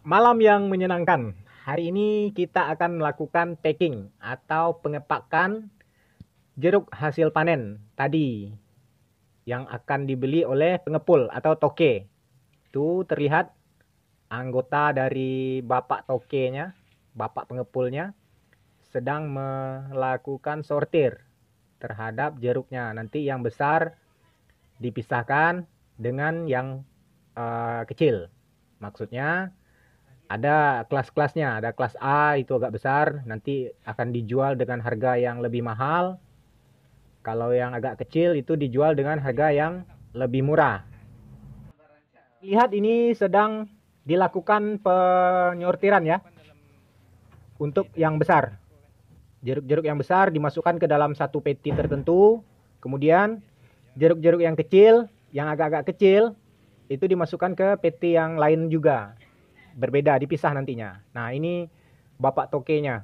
Malam yang menyenangkan. Hari ini kita akan melakukan packing atau pengepakan jeruk hasil panen tadi yang akan dibeli oleh pengepul atau toke. Itu terlihat anggota dari bapak tokenya, bapak pengepulnya sedang melakukan sortir terhadap jeruknya. Nanti yang besar dipisahkan dengan yang kecil. Maksudnya ada kelas-kelasnya, ada kelas A itu agak besar, nanti akan dijual dengan harga yang lebih mahal. Kalau yang agak kecil itu dijual dengan harga yang lebih murah. Lihat ini sedang dilakukan penyortiran ya. Untuk yang besar. Jeruk-jeruk yang besar dimasukkan ke dalam satu peti tertentu. Kemudian jeruk-jeruk yang kecil, yang agak-agak kecil, itu dimasukkan ke peti yang lain juga. Berbeda, dipisah nantinya. Nah, ini bapak tokenya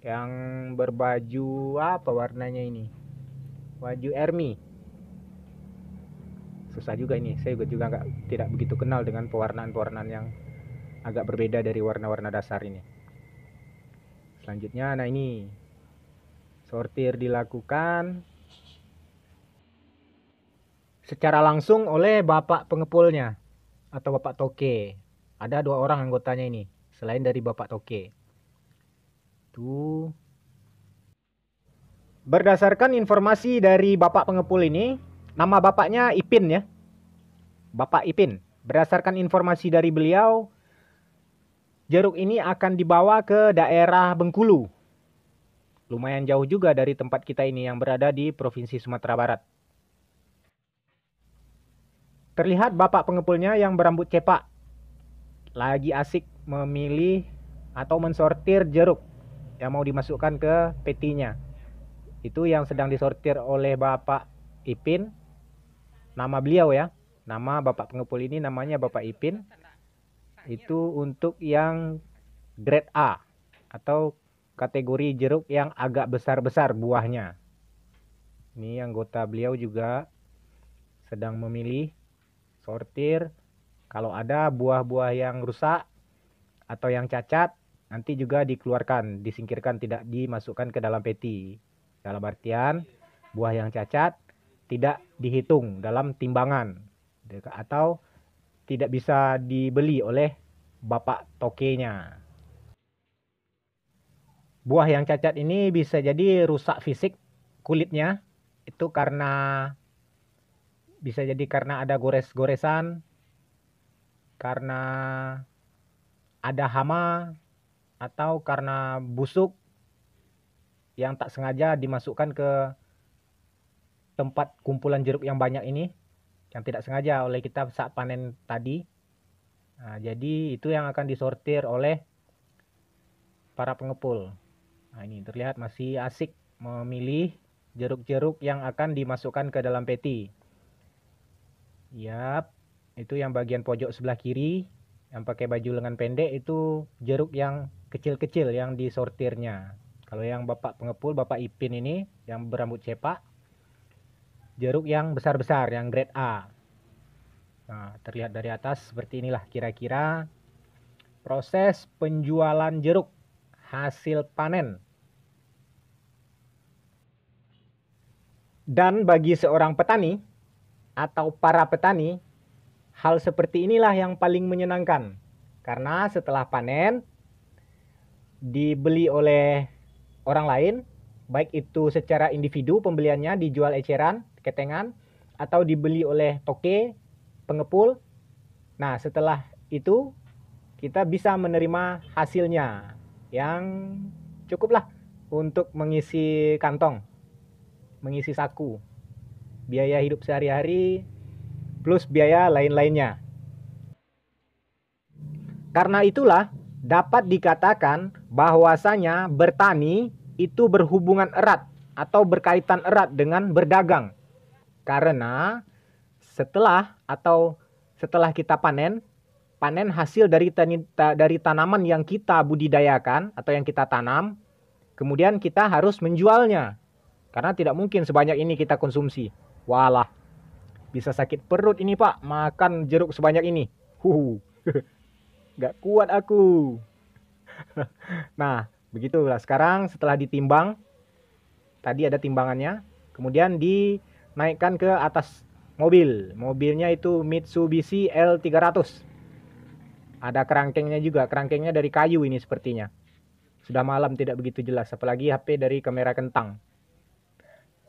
yang berbaju apa warnanya ini? Baju army. Susah juga ini. Saya juga tidak begitu kenal dengan pewarnaan-pewarnaan yang agak berbeda dari warna-warna dasar ini. Selanjutnya, nah ini sortir dilakukan secara langsung oleh bapak pengepulnya atau bapak toke. Ada 2 orang anggotanya ini selain dari bapak toke. Tuh. Berdasarkan informasi dari bapak pengepul ini, nama bapaknya Ipin ya. Bapak Ipin. Berdasarkan informasi dari beliau, jeruk ini akan dibawa ke daerah Bengkulu. Lumayan jauh juga dari tempat kita ini yang berada di Provinsi Sumatera Barat. Terlihat bapak pengepulnya yang berambut cepak lagi asik memilih atau mensortir jeruk yang mau dimasukkan ke petinya. Itu yang sedang disortir oleh Bapak Ipin. Nama beliau ya. Nama bapak pengepul ini namanya Bapak Ipin. Itu untuk yang grade A atau kategori jeruk yang agak besar-besar buahnya. Ini anggota beliau juga sedang memilih sortir. Kalau ada buah-buah yang rusak atau yang cacat, nanti juga dikeluarkan, disingkirkan, tidak dimasukkan ke dalam peti. Dalam artian, buah yang cacat tidak dihitung dalam timbangan atau tidak bisa dibeli oleh bapak tokenya. Buah yang cacat ini bisa jadi rusak fisik kulitnya, itu bisa jadi karena ada gores-goresan, karena ada hama, atau karena busuk yang tak sengaja dimasukkan ke tempat kumpulan jeruk yang banyak ini, yang tidak sengaja oleh kita saat panen tadi. Nah, jadi itu yang akan disortir oleh para pengepul. Nah, ini terlihat masih asik memilih jeruk-jeruk yang akan dimasukkan ke dalam peti. Yap, itu yang bagian pojok sebelah kiri, yang pakai baju lengan pendek itu jeruk yang kecil-kecil yang disortirnya. Kalau yang bapak pengepul, bapak Ipin ini yang berambut cepak, jeruk yang besar-besar, yang grade A. Nah, terlihat dari atas seperti inilah kira-kira proses penjualan jeruk hasil panen. Dan bagi seorang petani atau para petani, hal seperti inilah yang paling menyenangkan. Karena setelah panen, dibeli oleh orang lain, baik itu secara individu pembeliannya dijual eceran, ketengan, atau dibeli oleh toke, pengepul. Nah, setelah itu kita bisa menerima hasilnya yang cukuplah untuk mengisi kantong, mengisi saku, biaya hidup sehari-hari, plus biaya lain-lainnya. Karena itulah dapat dikatakan bahwasanya bertani itu berhubungan erat atau berkaitan erat dengan berdagang. Karena setelah kita panen hasil dari tanaman yang kita budidayakan atau yang kita tanam, kemudian kita harus menjualnya. Karena tidak mungkin sebanyak ini kita konsumsi. Walah, bisa sakit perut ini Pak, makan jeruk sebanyak ini. Nggak kuat aku. Nah, begitulah. Sekarang setelah ditimbang, tadi ada timbangannya, kemudian dinaikkan ke atas mobil. Mobilnya itu Mitsubishi L300. Ada kerangkengnya juga, kerangkengnya dari kayu ini sepertinya. Sudah malam tidak begitu jelas, apalagi HP dari kamera kentang.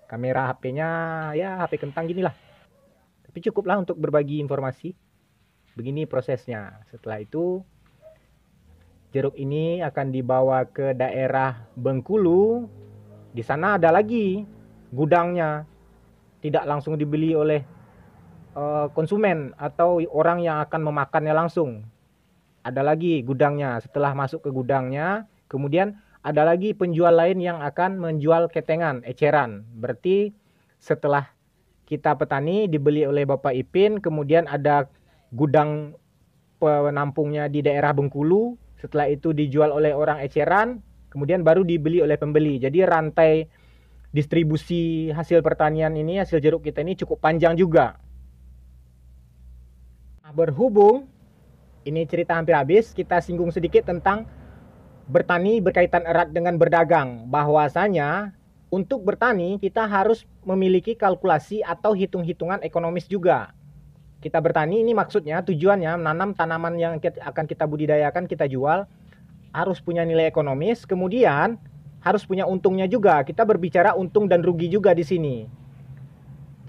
Kamera HP-nya ya HP kentang ginilah. Tapi cukuplah untuk berbagi informasi. Begini prosesnya. Setelah itu jeruk ini akan dibawa ke daerah Bengkulu. Di sana ada lagi gudangnya. Tidak langsung dibeli oleh konsumen atau orang yang akan memakannya langsung. Ada lagi gudangnya. Setelah masuk ke gudangnya, kemudian ada lagi penjual lain yang akan menjual ketengan, eceran. Berarti setelah kita petani dibeli oleh Bapak Ipin, kemudian ada gudang penampungnya di daerah Bengkulu, setelah itu dijual oleh orang eceran, kemudian baru dibeli oleh pembeli. Jadi rantai distribusi hasil pertanian ini, hasil jeruk kita ini cukup panjang juga. Nah, berhubung ini cerita hampir habis, kita singgung sedikit tentang bertani berkaitan erat dengan berdagang. Bahwasanya untuk bertani kita harus memiliki kalkulasi atau hitung-hitungan ekonomis juga. Kita bertani ini maksudnya tujuannya menanam tanaman yang akan kita budidayakan, kita jual, harus punya nilai ekonomis, kemudian harus punya untungnya juga. Kita berbicara untung dan rugi juga di sini.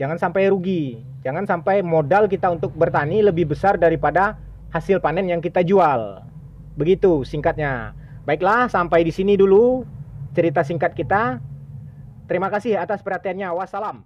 Jangan sampai rugi, jangan sampai modal kita untuk bertani lebih besar daripada hasil panen yang kita jual. Begitu singkatnya. Baiklah, sampai di sini dulu cerita singkat kita. Terima kasih atas perhatiannya. Wassalam.